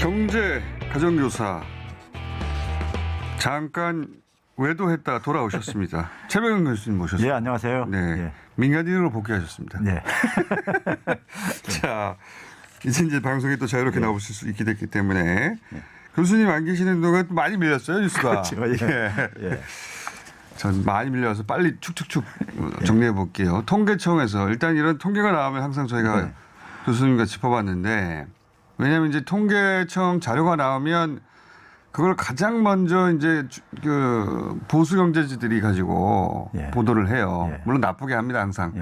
경제 가정교사 잠깐 외도했다 돌아오셨습니다. 최백은 교수님 모셨습니다. 예, 안녕하세요. 네, 예. 민간인으로 복귀하셨습니다. 네. 자, 이제 방송에 또 자유롭게 나오실 수 있게 됐기 때문에 교수님 안 계시는 동안 또 많이 밀렸어요 뉴스가. 그렇죠. 예. 전 많이 밀려서 빨리 축축축 정리해 볼게요. 통계청에서 일단 이런 통계가 나오면 항상 저희가 교수님과 짚어봤는데, 왜냐하면 이제 통계청 자료가 나오면 그걸 가장 먼저 이제 그 보수 경제지들이 가지고 보도를 해요. 물론 나쁘게 합니다 항상.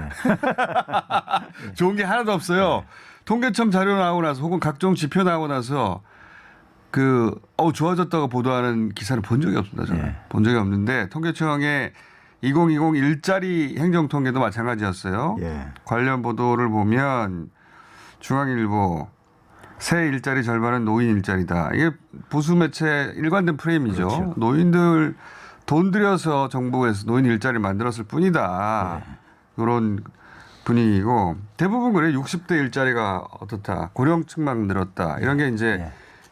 좋은 게 하나도 없어요. 통계청 자료 나오고 나서 혹은 각종 지표 나오고 나서 좋아졌다고 보도하는 기사를 본 적이 없습니다. 저는 본 적이 없는데, 통계청의 2020 일자리 행정통계도 마찬가지였어요. 관련 보도를 보면 중앙일보 새 일자리 절반은 노인 일자리다. 이게 보수 매체 일관된 프레임이죠. 그렇죠. 노인들 돈 들여서 정부에서 노인 일자리를 만들었을 뿐이다. 이런 분위기고, 대부분 그래요. 60대 일자리가 어떻다. 고령층만 늘었다. 이런 게 이제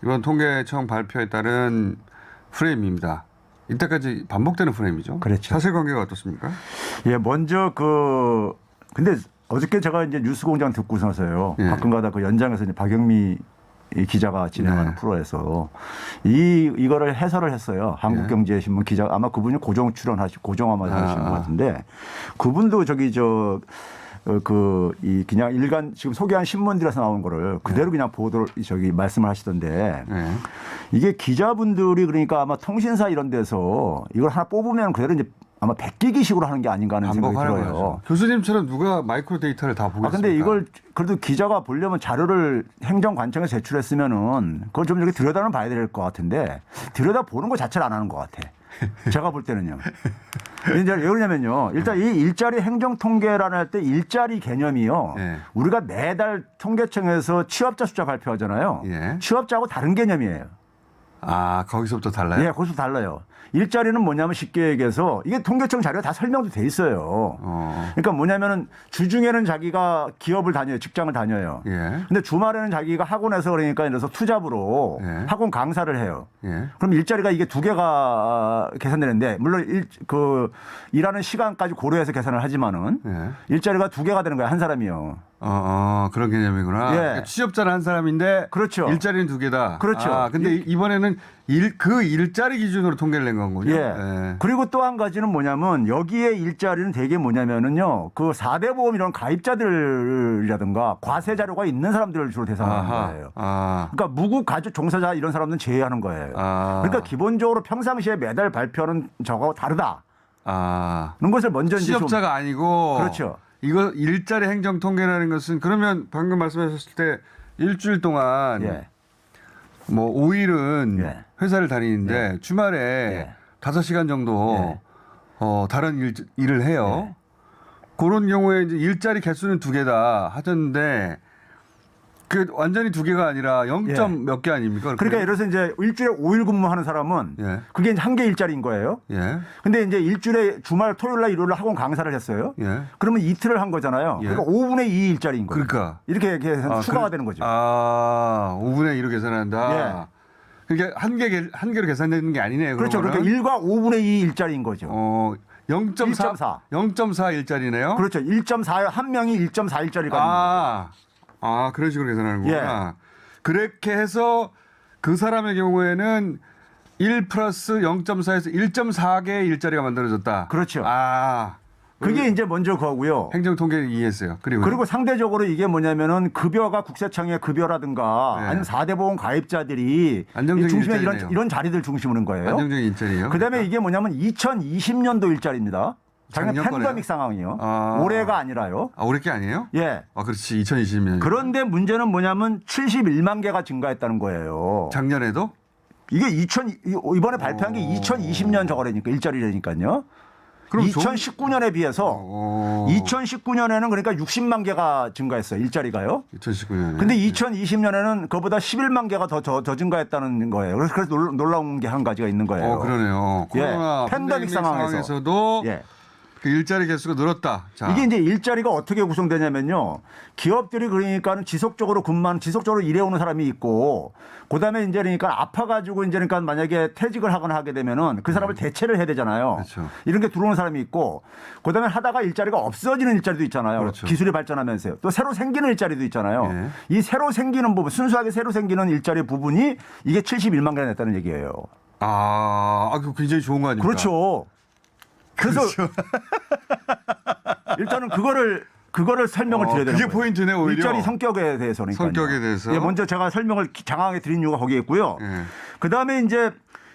이번 통계청 발표에 따른 프레임입니다. 이때까지 반복되는 프레임이죠. 그렇죠. 사실관계가 어떻습니까? 예, 먼저 근데 어저께 제가 이제 뉴스공장 듣고서요. 가끔가다 그 연장에서 이제 박영미 기자가 진행하는 프로에서 이거를 해설을 했어요. 한국경제신문 기자, 아마 그분이 고정 출연하시고 고정화만 하시는 것 같은데, 그분도 그냥 일간 지금 소개한 신문들에서 나온 거를 그대로 그냥 보도를 말씀을 하시던데, 이게 기자분들이 그러니까 아마 통신사 이런 데서 이걸 하나 뽑으면 그대로 이제 아마 베끼기식으로 하는 게 아닌가 하는 생각이 들어요. 거죠. 교수님처럼 누가 마이크로 데이터를 다 보겠습니까? 근데 이걸 그래도 기자가 보려면 자료를 행정관청에 제출했으면은 그걸 좀 이렇게 들여다는 봐야 될 것 같은데, 들여다보는 거 자체를 안 하는 것 같아. 제가 볼 때는요. 이제 왜 그러냐면요. 일단 이 일자리 행정통계라는 할 때 일자리 개념이요. 우리가 매달 통계청에서 취업자 숫자 발표하잖아요. 취업자하고 다른 개념이에요. 아, 거기서부터 달라요? 예, 거기서 달라요. 일자리는 뭐냐면 쉽게 얘기해서 이게 통계청 자료에 다 설명도 돼 있어요. 그러니까 뭐냐면은 주중에는 자기가 기업을 다녀요. 직장을 다녀요. 근데 주말에는 자기가 학원에서 그러니까 예를 들어서 투잡으로 학원 강사를 해요. 그럼 일자리가 이게 두 개가 계산되는데, 물론 일하는 시간까지 고려해서 계산을 하지만은 일자리가 두 개가 되는 거예요. 한 사람이요. 그런 개념이구나. 그러니까 취업자는 한 사람인데, 그렇죠. 일자리는 두 개다. 그렇죠. 근데 이번에는 그 일자리 기준으로 통계를 낸 거군요. 그리고 또 한 가지는 뭐냐면, 여기에 일자리는 되게 뭐냐면은요, 그 4대 보험 이런 가입자들이라든가 과세 자료가 있는 사람들을 주로 대상하는 거예요. 그러니까 무국 가족 종사자 이런 사람들은 제외하는 거예요. 그러니까 기본적으로 평상시에 매달 발표하는 저거하고 다르다. 그런 것을 먼저 이제 취업자가 아니고. 그렇죠. 이거 일자리 행정 통계라는 것은, 그러면 방금 말씀하셨을 때 일주일 동안 뭐 5일은 회사를 다니는데 주말에 5시간 정도 다른 일을 해요. 그런 경우에 이제 일자리 개수는 두 개다 하셨는데, 그 완전히 두 개가 아니라 0점 몇 개 아닙니까? 그러니까 예를 들어서 이제 일주일에 5일 근무하는 사람은 그게 이제 한 개 일자리인 거예요. 근데 이제 일주일에 주말, 토요일 날, 일요일 날 학원 강사를 했어요. 그러면 이틀을 한 거잖아요. 그러니까 5분의 2 일자리인 거예요. 그러니까. 이렇게 추가가 되는 거죠. 5분의 2로 계산한다. 그러니까 한 개로 계산되는 게 아니네요. 그렇죠. 그러니까 1과 5분의 2 일자리인 거죠. 0.4. 0.4 일자리네요. 그렇죠. 1.4, 한 명이 1.4 일자리가 그런 식으로 계산하는구나. 그렇게 해서 그 사람의 경우에는 1 플러스 0.4에서 1.4개의 일자리가 만들어졌다. 그렇죠. 그게 이제 먼저 그거고요. 행정통계를 이해했어요. 그리고 상대적으로 이게 뭐냐면은 급여가 국세청의 급여라든가 아니면 4대 보험 가입자들이 중심에 이런 자리들 중심으로 는 거예요. 안정적인 일자리요. 그다음에 이게 뭐냐면 2020년도 일자리입니다. 작년 팬데믹 상황이요. 올해가 아니라요. 올해 게 아니에요? 그렇지. 2020년. 그런데 문제는 뭐냐면 71만 개가 증가했다는 거예요. 작년에도? 이게 이번에 발표한 게 2020년 저거라니까, 일자리라니까요. 그럼 2019년에 비해서 2019년에는 그러니까 60만 개가 증가했어요. 일자리가요. 2019년에. 근데 2020년에는 그보다 11만 개가 더 증가했다는 거예요. 그래서 놀라운 게 한 가지가 있는 거예요. 그러네요. 코로나 팬데믹 상황에서도 그 일자리 개수가 늘었다. 자. 이게 이제 일자리가 어떻게 구성되냐면요. 기업들이 그러니까 지속적으로 근무하는 지속적으로 일해오는 사람이 있고 그다음에 이제 그러니까 아파가지고 이제 그러니까 만약에 퇴직을 하거나 하게 되면은 그 사람을 대체를 해야 되잖아요. 그렇죠. 이런 게 들어오는 사람이 있고 그다음에 하다가 일자리가 없어지는 일자리도 있잖아요. 그렇죠. 기술이 발전하면서요. 또 새로 생기는 일자리도 있잖아요. 예. 이 새로 생기는 부분 순수하게 새로 생기는 일자리 부분이 이게 71만 개나 됐다는 얘기예요. 그거 굉장히 좋은 거 아닙니까? 그렇죠. 그래서 일단은 그거를 설명을 드려야 되는 그게 거예요. 포인트네 오히려. 일자리 성격에 대해서는. 성격에 대해서. 예, 먼저 제가 설명을 장황하게 드린 이유가 거기에 있고요. 예. 그다음에 이제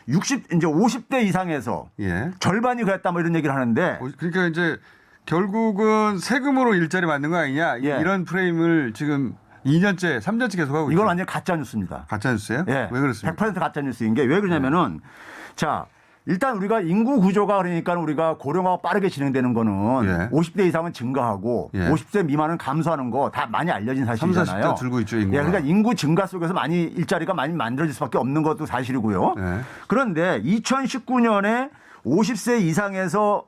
50대 이상에서 예. 절반이 그랬다 뭐 이런 얘기를 하는데 그러니까 이제 결국은 세금으로 일자리 만든 거 아니냐 예. 이런 프레임을 지금 2년째, 3년째 계속 하고 있죠. 이건 완전 가짜 뉴스입니다. 가짜 뉴스예요? 예. 왜 그렇습니까? 100% 가짜 뉴스인 게 왜 그러냐면은 자, 일단 우리가 인구 구조가 그러니까 우리가 고령화가 빠르게 진행되는 거는 예. 50대 이상은 증가하고 예. 50대 미만은 감소하는 거 다 많이 알려진 사실이잖아요. 30, 40대 줄고 있죠, 인구가. 예, 그러니까 인구 증가 속에서 많이 일자리가 많이 만들어질 수밖에 없는 것도 사실이고요. 예. 그런데 그런데 2019년에 50세 이상에서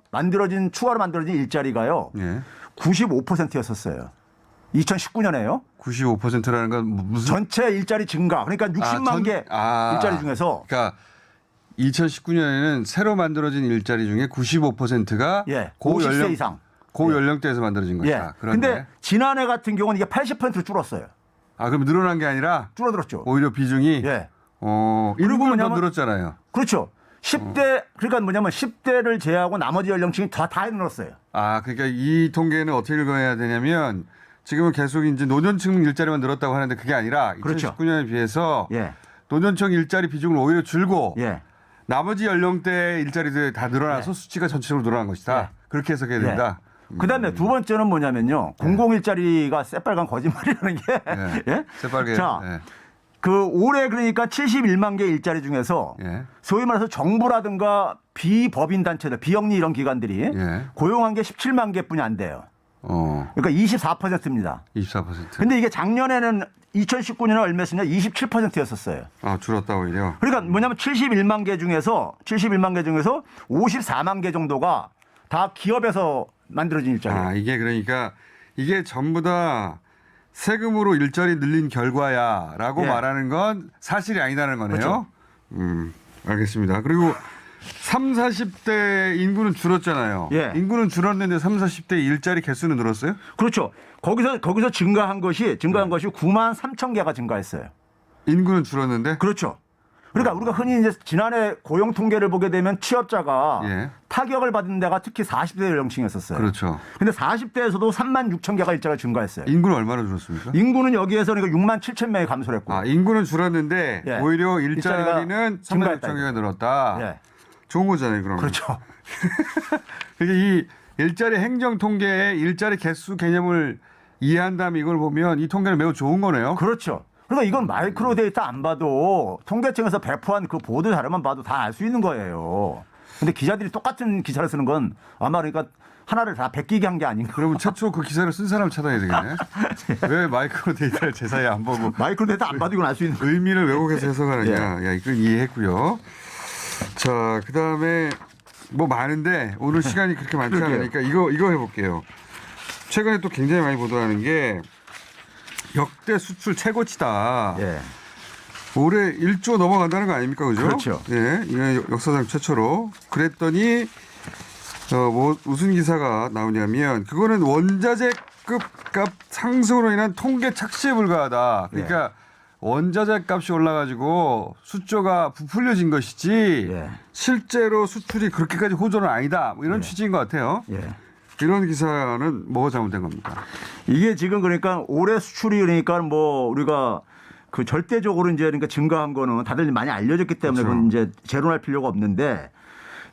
추가로 만들어진 일자리가요. 예. 95%였었어요. 2019년에요. 95%라는 건 무슨 전체 일자리 증가. 그러니까 60만 개 일자리 중에서 그러니까 2019년에는 새로 만들어진 일자리 중에 95%가 예, 50세 이상. 고연령대에서 만들어진 것이다. 예. 그런데 근데 지난해 같은 경우는 이게 80%로 줄었어요. 그럼 늘어난 게 아니라 줄어들었죠. 오히려 비중이 예. 그리고 뭐냐면- 더 늘었잖아요. 그렇죠. 10대 그러니까 뭐냐면 10대를 제외하고 나머지 연령층이 다 늘었어요. 그러니까 이 통계는 어떻게 읽어야 되냐면 지금은 계속 이제 노년층 일자리만 늘었다고 하는데 그게 아니라 그렇죠. 2019년에 비해서 예. 노년층 일자리 비중을 오히려 줄고 예. 나머지 연령대 일자리들이 다 늘어나서 수치가 전체적으로 늘어난 것이다. 예. 그렇게 해석해야 된다. 그다음에 두 번째는 뭐냐면요. 공공일자리가 새빨간 거짓말이라는 게. 예. 예? 새빨개. 자, 예. 그 올해 그러니까 71만 개 일자리 중에서 예. 소위 말해서 정부라든가 비법인 단체들, 비영리 이런 기관들이 예. 고용한 게 17만 개뿐이 안 돼요. 그러니까 24%입니다. 24%. 근데 이게 작년에는 2019년에 얼마였냐 27%였었어요. 줄었다 오히려. 그러니까 뭐냐면 71만 개 중에서 54만 개 정도가 다 기업에서 만들어진 일자리예요. 이게 그러니까 이게 전부 다 세금으로 일자리 늘린 결과야라고 예. 말하는 건 사실이 아니다는 거네요. 그렇죠. 알겠습니다. 그리고 3, 40대 인구는 줄었잖아요. 예. 인구는 줄었는데 3, 40대 일자리 개수는 늘었어요? 그렇죠. 거기서 증가한 것이 9만 3천 개가 증가했어요. 인구는 줄었는데? 그렇죠. 그러니까 우리가 흔히 이제 지난해 고용 통계를 보게 되면 취업자가 예. 타격을 받은 데가 특히 40대 연령층이었어요. 그렇죠. 근데 40대에서도 3만 6천 개가 일자리가 증가했어요. 인구는 얼마나 줄었습니까? 인구는 여기에서 그러니까 6만 7천 명이 감소했고. 인구는 줄었는데 예. 오히려 일자리는 3만 증가했다, 6천 개가 늘었다. 예. 좋은 거잖아요, 그러면. 그렇죠. 그러니까 이 일자리 행정 통계의 일자리 개수 개념을 이해한다면 이걸 보면 이 통계는 매우 좋은 거네요. 그렇죠. 그러니까 이건 마이크로 데이터 안 봐도 통계청에서 배포한 그 보도 자료만 봐도 다 알 수 있는 거예요. 근데 기자들이 똑같은 기사를 쓰는 건 아마 그러니까 하나를 다 베끼게 한 게 아닌가. 그러면 최초 그 기사를 쓴 사람 찾아야 되겠네. 왜 마이크로 데이터를 제사에 안 보고 마이크로 데이터 안 봐도 이건 알 수 있는 거예요. 의미를 왜곡해서 해석하느냐. 예. 야, 이건 이해했고요. 자, 그다음에 뭐 많은데 오늘 시간이 그렇게 많지 않으니까 이거 해볼게요. 최근에 또 굉장히 많이 보도하는 게 역대 수출 최고치다. 예. 올해 1조 넘어간다는 거 아닙니까, 그죠? 그렇죠. 예, 이게 역사상 최초로. 그랬더니 뭐 무슨 기사가 나오냐면 그거는 원자재급 값 상승으로 인한 통계 착시에 불과하다. 그러니까 원자재 값이 올라가지고 수조가 부풀려진 것이지 예. 실제로 수출이 그렇게까지 호조는 아니다. 뭐 이런 취지인 것 같아요. 예. 이런 기사는 뭐가 잘못된 겁니까? 이게 지금 그러니까 올해 수출이 그러니까 뭐 우리가 그 절대적으로 이제 그러니까 증가한 거는 다들 많이 알려졌기 때문에 그렇죠. 그건 이제 재론할 필요가 없는데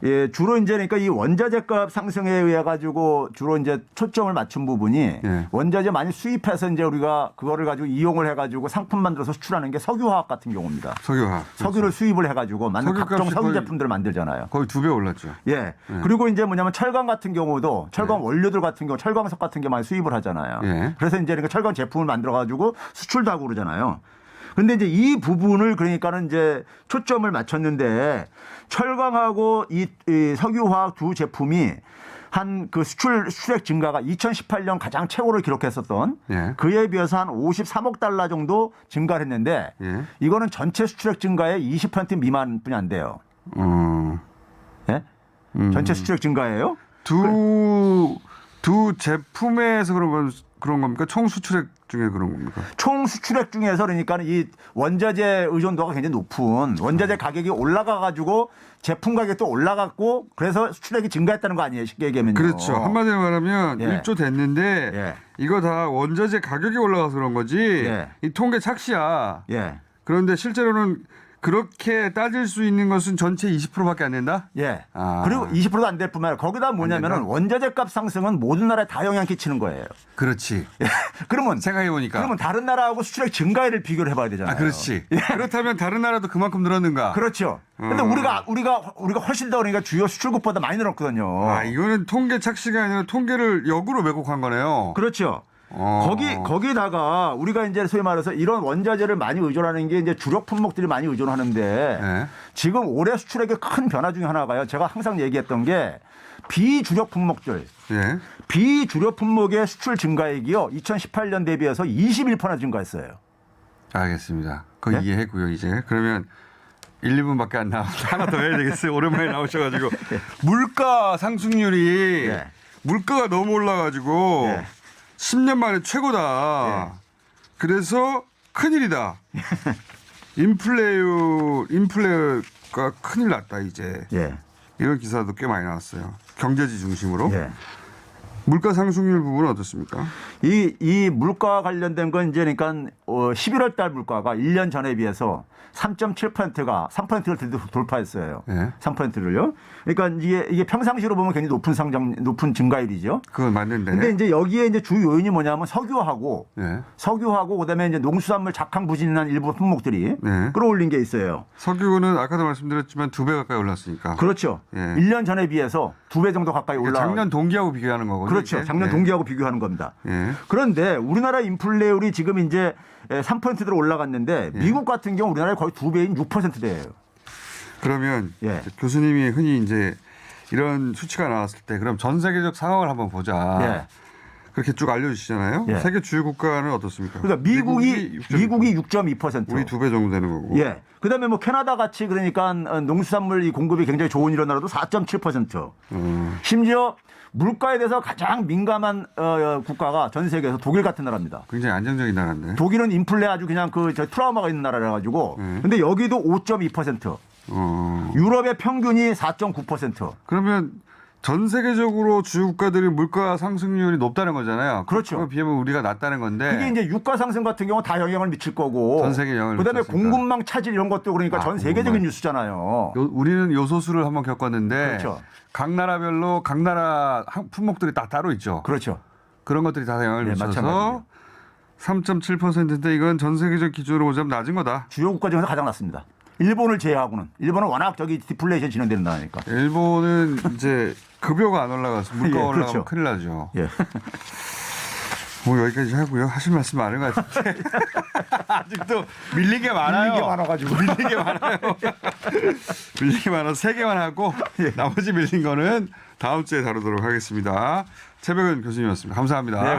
예, 주로 이제 그러니까 이 원자재값 상승에 의해 가지고 주로 이제 초점을 맞춘 부분이 예. 원자재 많이 수입해서 이제 우리가 그거를 가지고 이용을 해 가지고 상품 만들어서 수출하는 게 석유화학 같은 경우입니다. 석유화학. 석유를 수입을 해 가지고 만든 각종 석유 거의- 제품들을 만들잖아요. 거의 2배 올랐죠. 예. 그리고 이제 뭐냐면 철강 같은 경우도 철강 원료들 같은 경우 철광석 같은 게 많이 수입을 하잖아요. 예. 그래서 이제 그러니까 철강 제품을 만들어 가지고 수출도 하고 그러잖아요. 근데 이제 이 부분을 그러니까는 이제 초점을 맞췄는데 철강하고 이 석유화학 두 제품이 한 그 수출액 증가가 2018년 가장 최고를 기록했었던 예. 그에 비해서 한 53억 달러 정도 증가를 했는데 예. 이거는 전체 수출액 증가의 20% 미만뿐이 안 돼요. 예? 전체 수출액 증가예요? 두 제품에서 그런 겁니까? 총 수출액 중에 그런 겁니까? 총 수출액 중에서 그러니까 이 원자재 의존도가 굉장히 높은 원자재 가격이 올라가 가지고 제품 가격도 올라갔고 그래서 수출액이 증가했다는 거 아니에요? 쉽게 얘기하면요. 그렇죠. 한마디로 말하면 예. 1조 됐는데 예. 이거 다 원자재 가격이 올라가서 그런 거지 예. 이 통계 착시야. 예. 그런데 실제로는 그렇게 따질 수 있는 것은 전체 20%밖에 안 된다? 예. 아. 그리고 20%도 안 될 뿐만 아니라 거기다 뭐냐면은 원자재 값 상승은 모든 나라에 다 영향 끼치는 거예요. 그렇지. 그러면 생각해 보니까. 그러면 다른 나라하고 수출액 증가율을 비교를 해봐야 되잖아요. 아, 그렇지. 예. 그렇다면 다른 나라도 그만큼 늘었는가? 그렇죠. 근데 우리가 훨씬 더 그러니까 주요 수출국보다 많이 늘었거든요. 아, 이거는 통계 착시가 아니라 통계를 역으로 왜곡한 거네요. 그렇죠. 거기다가 우리가 이제 소위 말해서 이런 원자재를 많이 의존하는 게 이제 주력 품목들이 많이 의존하는데 네. 지금 올해 수출액의 큰 변화 중에 하나가요. 제가 항상 얘기했던 게 비주력 품목들. 예. 비주력 품목의 수출 증가액이요. 2018년 대비해서 21% 증가했어요. 알겠습니다. 그거 네? 이해했고요, 이제. 그러면 1, 2분밖에 안 남았는데 하나 더 해야 되겠어요. 오랜만에 나오셔가지고. 물가 상승률이 예. 물가가 너무 올라가지고 예. 10년 만에 최고다. 예. 그래서 큰일이다. 인플레가 큰일 났다, 이제. 예. 이런 기사도 꽤 많이 나왔어요. 경제지 중심으로. 예. 물가 상승률 부분은 어떻습니까? 이 물가 관련된 건 이제 그러니까 11월 달 물가가 1년 전에 비해서 3.7%가 3%를 돌파했어요. 예. 3%를요. 그러니까 이게 평상시로 보면 굉장히 높은 증가율이죠. 그건 맞는데. 근데 이제 여기에 이제 주 요인이 뭐냐면 석유하고 예. 그다음에 이제 농수산물 작황 부진한 일부 품목들이 네. 끌어올린 게 있어요. 석유는 아까도 말씀드렸지만 2배 가까이 올랐으니까. 그렇죠. 예. 1년 전에 비해서 2배 정도 가까이 올라. 작년 동기하고 비교하는 거거든요. 그렇죠. 이게? 작년 예. 동기하고 비교하는 겁니다. 예. 그런데 우리나라 인플레율이 지금 이제 3%대로 올라갔는데 미국 같은 경우 우리나라의 거의 2배인 6%대예요. 그러면 예. 교수님이 흔히 이제 이런 수치가 나왔을 때 그럼 전 세계적 상황을 한번 보자. 예. 그렇게 쭉 알려주시잖아요. 예. 세계 주요 국가는 어떻습니까? 그러니까 미국이 6.2%. 우리 2배 정도 되는 거고. 예. 그다음에 뭐 캐나다 같이 그러니까 농수산물 이 공급이 굉장히 좋은 이런 나라도 4.7%. 심지어 물가에 대해서 가장 민감한 국가가 전 세계에서 독일 같은 나라입니다. 굉장히 안정적인 나라인데. 독일은 인플레 아주 그냥 저 트라우마가 있는 나라라 가지고. 근데 여기도 5.2%. 유럽의 평균이 4.9%. 그러면 전 세계적으로 주요 국가들이 물가 상승률이 높다는 거잖아요. 그렇죠. 그거에 비하면 우리가 낮다는 건데. 그게 이제 유가 상승 같은 경우 다 영향을 미칠 거고. 전 세계 영향을 그다음에 미쳤으니까. 공급망 차질 이런 것도 그러니까 전 세계적인 뉴스잖아요. 우리는 요소수를 한번 겪었는데 그렇죠. 각 나라별로 각 나라 품목들이 다 따로 있죠. 그렇죠. 그런 것들이 다 영향을 네, 미쳐서 마찬가지예요. 3.7%인데 이건 전 세계적 기준으로 보자면 낮은 거다. 주요 국가 중에서 가장 낮습니다. 일본을 제외하고는. 일본은 워낙 저기 디플레이션 진행되는 나라니까. 일본은 이제 급여가 안 올라가서 물가 예, 올라가면 그렇죠. 큰일 나죠. 예. 뭐 여기까지 하고요. 하실 말씀 많은 것 같은데. 아직도 밀린 게 많아요. 밀린 게 많아가지고. 밀린 게 많아요. 밀린 게 많아서 3개만 하고 나머지 밀린 거는 다음 주에 다루도록 하겠습니다. 최백은 교수님이었습니다. 감사합니다. 네,